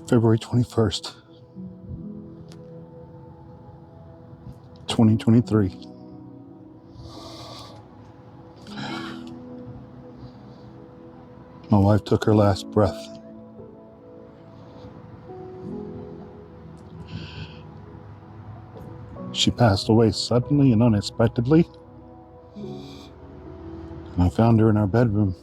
February 21st, 2023. My wife took her last breath. She passed away suddenly and unexpectedly, and I found her in our bedroom.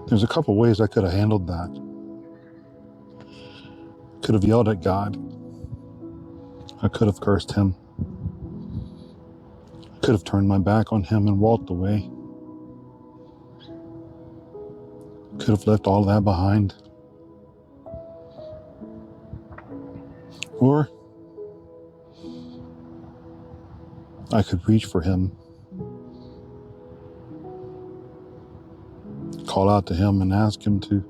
There's a couple ways I could have handled that. Could have yelled at God. I could have cursed him. I could have turned my back on him and walked away. Could have left all that behind. Or I could reach for him, call out to him and ask him to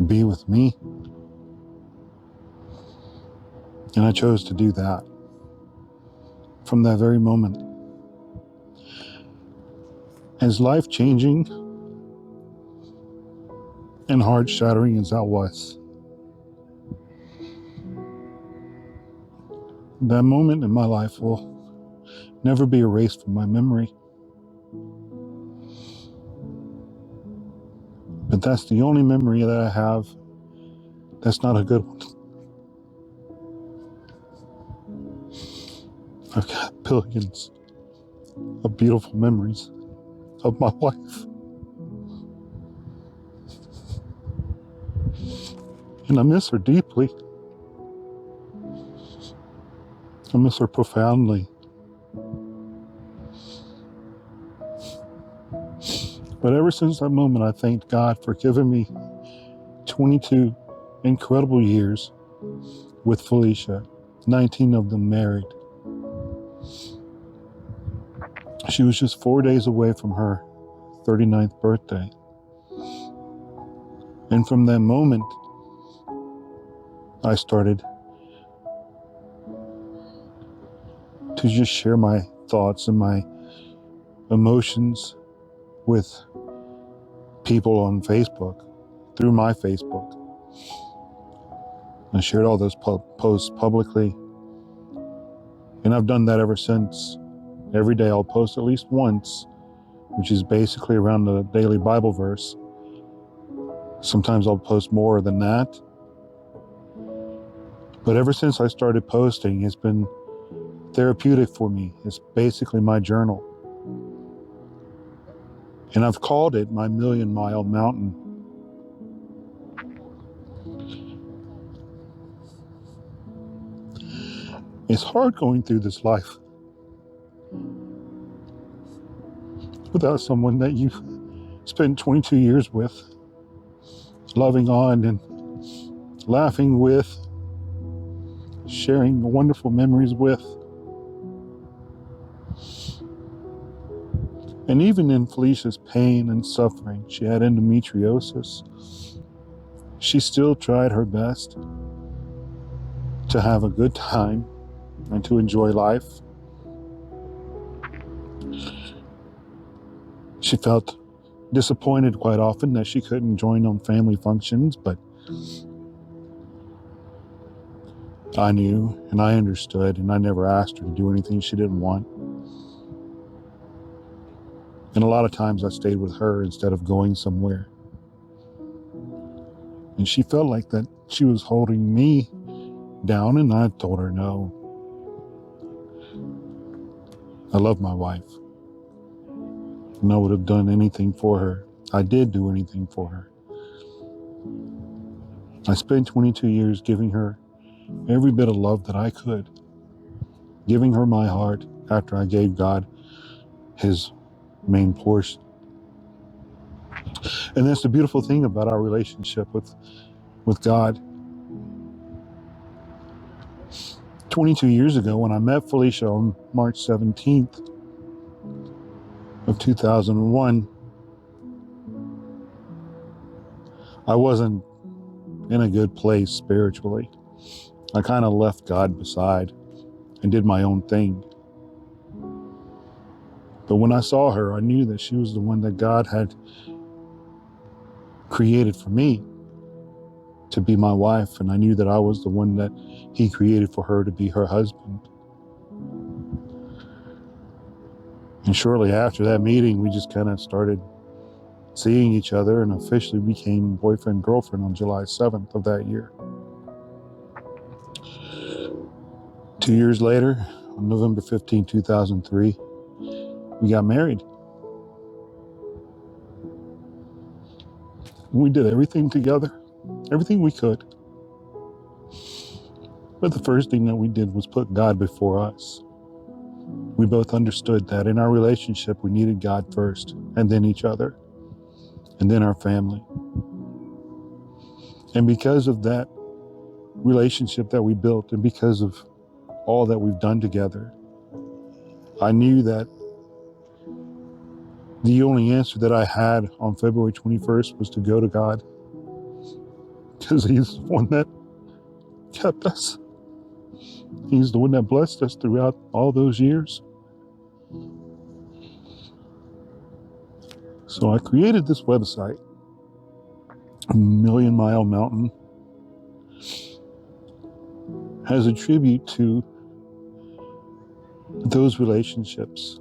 be with me. And I chose to do that. From that very moment, as life-changing and heart-shattering as that was, that moment in my life will never be erased from my memory. But that's the only memory that I have that's not a good one. I've got billions of beautiful memories of my wife. And I miss her deeply. I miss her profoundly. But ever since that moment, I thanked God for giving me 22 incredible years with Felicia, 19 of them married. She was just 4 days away from her 39th birthday. And from that moment, I started to just share my thoughts and my emotions with people on Facebook, through my Facebook. I shared all those posts publicly, and I've done that ever since. Every day I'll post at least once, which is basically around the daily Bible verse. Sometimes I'll post more than that. But ever since I started posting, it's been therapeutic for me. It's basically my journal. And I've called it my million-mile mountain. It's hard going through this life without someone that you spent 22 years with, loving on and laughing with, sharing wonderful memories with. And even in Felicia's pain and suffering, she had endometriosis. She still tried her best to have a good time and to enjoy life. She felt disappointed quite often that she couldn't join on family functions, but I knew and I understood, and I never asked her to do anything she didn't want. And a lot of times I stayed with her instead of going somewhere. And she felt like that she was holding me down, and I told her no. I love my wife, and I would have done anything for her. I did do anything for her. I spent 22 years giving her every bit of love that I could. giving her my heart after I gave God his main portion. And that's the beautiful thing about our relationship with God. 22 years ago, when I met Felicia on March 17th of 2001, I wasn't in a good place spiritually. I kind of left God beside and did my own thing. But when I saw her, I knew that she was the one that God had created for me to be my wife, and I knew that I was the one that he created for her to be her husband. And shortly after that meeting, we just kind of started seeing each other and officially became boyfriend and girlfriend on July 7th of that year. 2 years later, on November 15, 2003, we got married. We did everything together, everything we could. But the first thing that we did was put God before us. We both understood that in our relationship, we needed God first, and then each other, and then our family. And because of that relationship that we built, and because of all that we've done together, I knew that the only answer that I had on February 21st was to go to God, because he's the one that kept us. He's the one that blessed us throughout all those years. So I created this website, A Million Mile Mountain, as a tribute to those relationships.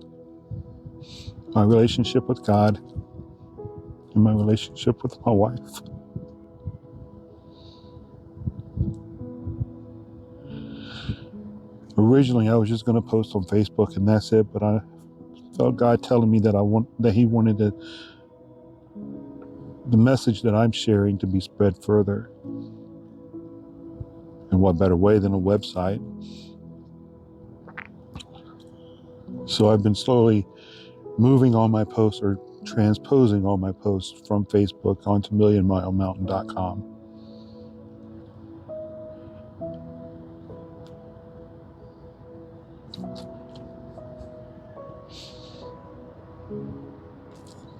My relationship with God and my relationship with my wife. Originally, I was just going to post on Facebook and that's it, but I felt God telling me that he wanted the message that I'm sharing to be spread further. And what better way than a website? So I've been slowly moving all my posts, or transposing all my posts from Facebook onto millionmilemountain.com.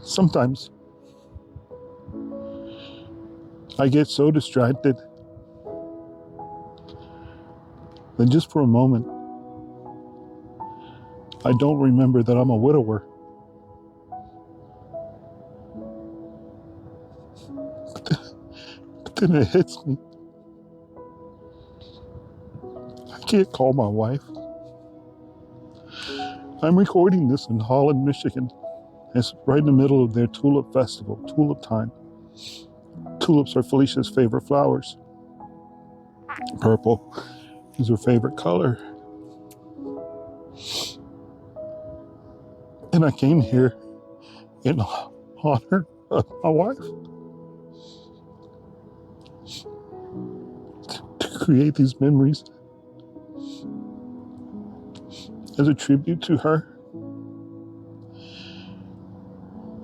Sometimes I get so distracted that just for a moment, I don't remember that I'm a widower. But then it hits me. I can't call my wife. I'm recording this in Holland, Michigan. It's right in the middle of their tulip festival, tulip time. Tulips are Felicia's favorite flowers. Purple is her favorite color. And I came here in honor of my wife to create these memories as a tribute to her.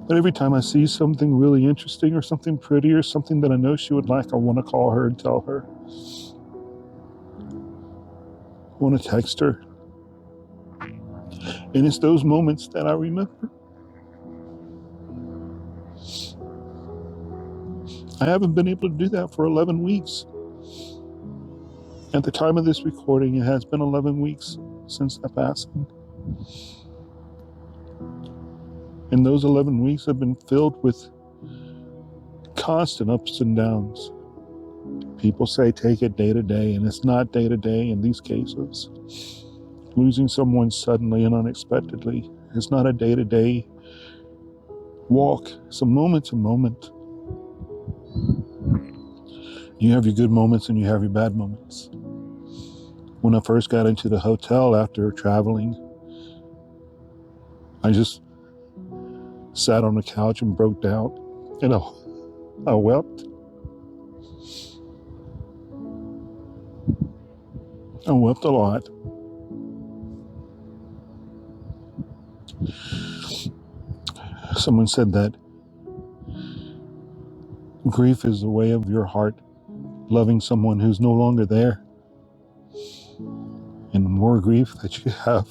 But every time I see something really interesting or something pretty or something that I know she would like, I want to call her and tell her. I want to text her. And it's those moments that I remember. I haven't been able to do that for 11 weeks. At the time of this recording, it has been 11 weeks since that passing. And those 11 weeks have been filled with constant ups and downs. People say take it day to day, and it's not day to day in these cases. Losing someone suddenly and unexpectedly is not a day to day walk. It's a moment to moment. You have your good moments and you have your bad moments. When I first got into the hotel after traveling, I just sat on the couch and broke down. And I wept. I wept a lot. Someone said that grief is the way of your heart loving someone who's no longer there. And the more grief that you have,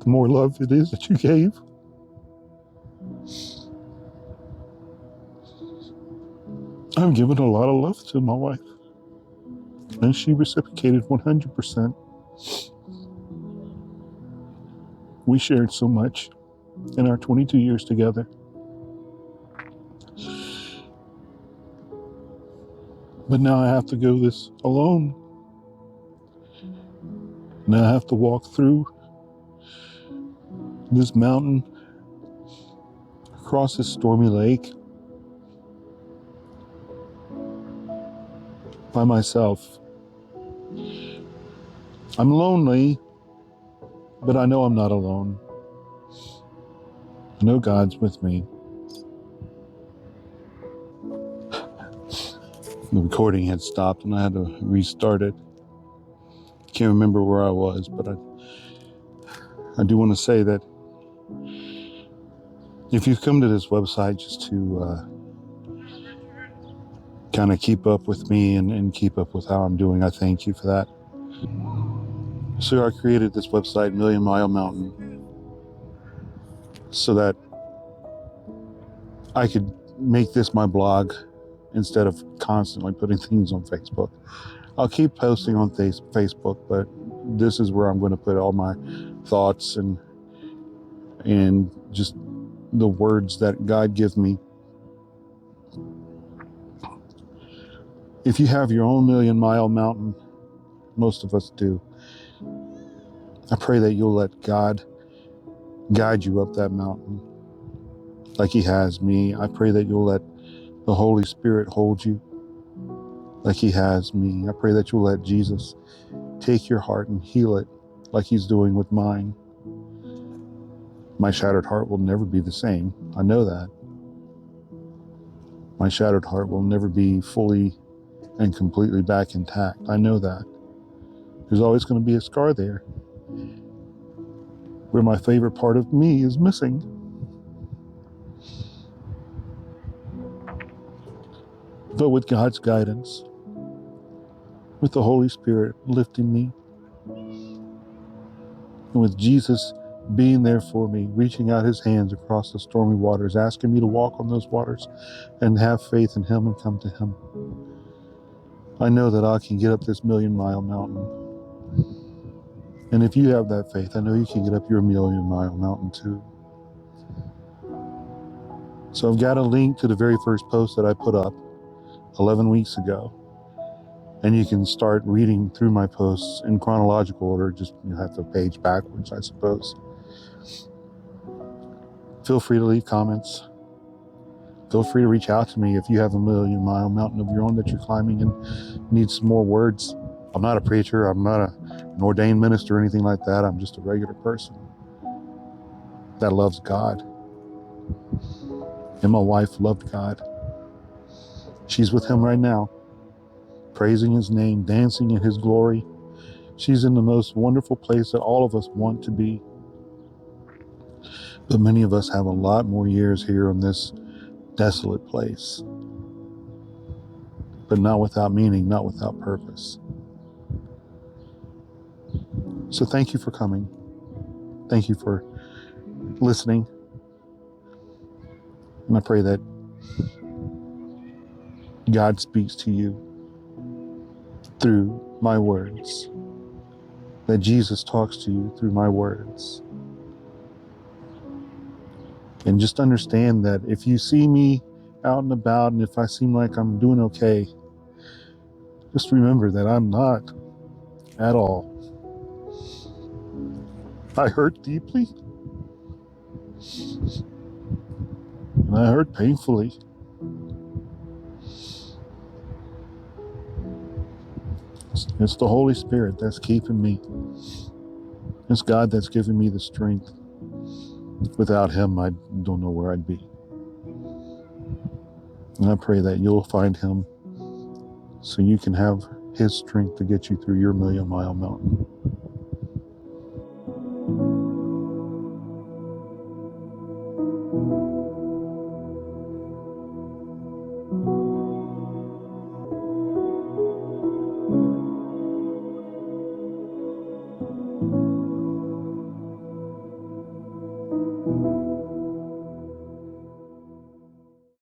the more love it is that you gave. I've given a lot of love to my wife, and she reciprocated 100%. We shared so much in our 22 years together. But now I have to go this alone. Now I have to walk through this mountain, across this stormy lake, by myself. I'm lonely, but I know I'm not alone. I know God's with me. The recording had stopped and I had to restart it. Can't remember where I was, but I do want to say that if you've come to this website just to kind of keep up with me and keep up with how I'm doing, I thank you for that. So I created this website, Million Mile Mountain, so that I could make this my blog instead of constantly putting things on Facebook. I'll keep posting on Facebook, but this is where I'm going to put all my thoughts and just the words that God gives me. If you have your own Million Mile Mountain, most of us do, I pray that you'll let God guide you up that mountain like He has me. I pray that you'll let the Holy Spirit hold you like He has me. I pray that you'll let Jesus take your heart and heal it like He's doing with mine. My shattered heart will never be the same. I know that. My shattered heart will never be fully and completely back intact. I know that. There's always going to be a scar there where my favorite part of me is missing. But with God's guidance, with the Holy Spirit lifting me, and with Jesus being there for me, reaching out His hands across the stormy waters, asking me to walk on those waters and have faith in Him and come to Him, I know that I can get up this Million Mile Mountain. And if you have that faith, I know you can get up your Million Mile Mountain too. So I've got a link to the very first post that I put up 11 weeks ago. And you can start reading through my posts in chronological order. Just you have to page backwards, I suppose. Feel free to leave comments. Feel free to reach out to me if you have a Million Mile Mountain of your own that you're climbing and need some more words. I'm not a preacher. I'm not an ordained minister or anything like that. I'm just a regular person that loves God. And my wife loved God. She's with Him right now, praising His name, dancing in His glory. She's in the most wonderful place that all of us want to be. But many of us have a lot more years here on this desolate place. But not without meaning, not without purpose. So thank you for coming. Thank you for listening. And I pray that God speaks to you through my words. That Jesus talks to you through my words. And just understand that if you see me out and about and if I seem like I'm doing okay, just remember that I'm not at all. I hurt deeply. And I hurt painfully. It's the Holy Spirit that's keeping me. It's God that's giving me the strength. Without Him, I don't know where I'd be. And I pray that you'll find Him so you can have His strength to get you through your Million Mile Mountain.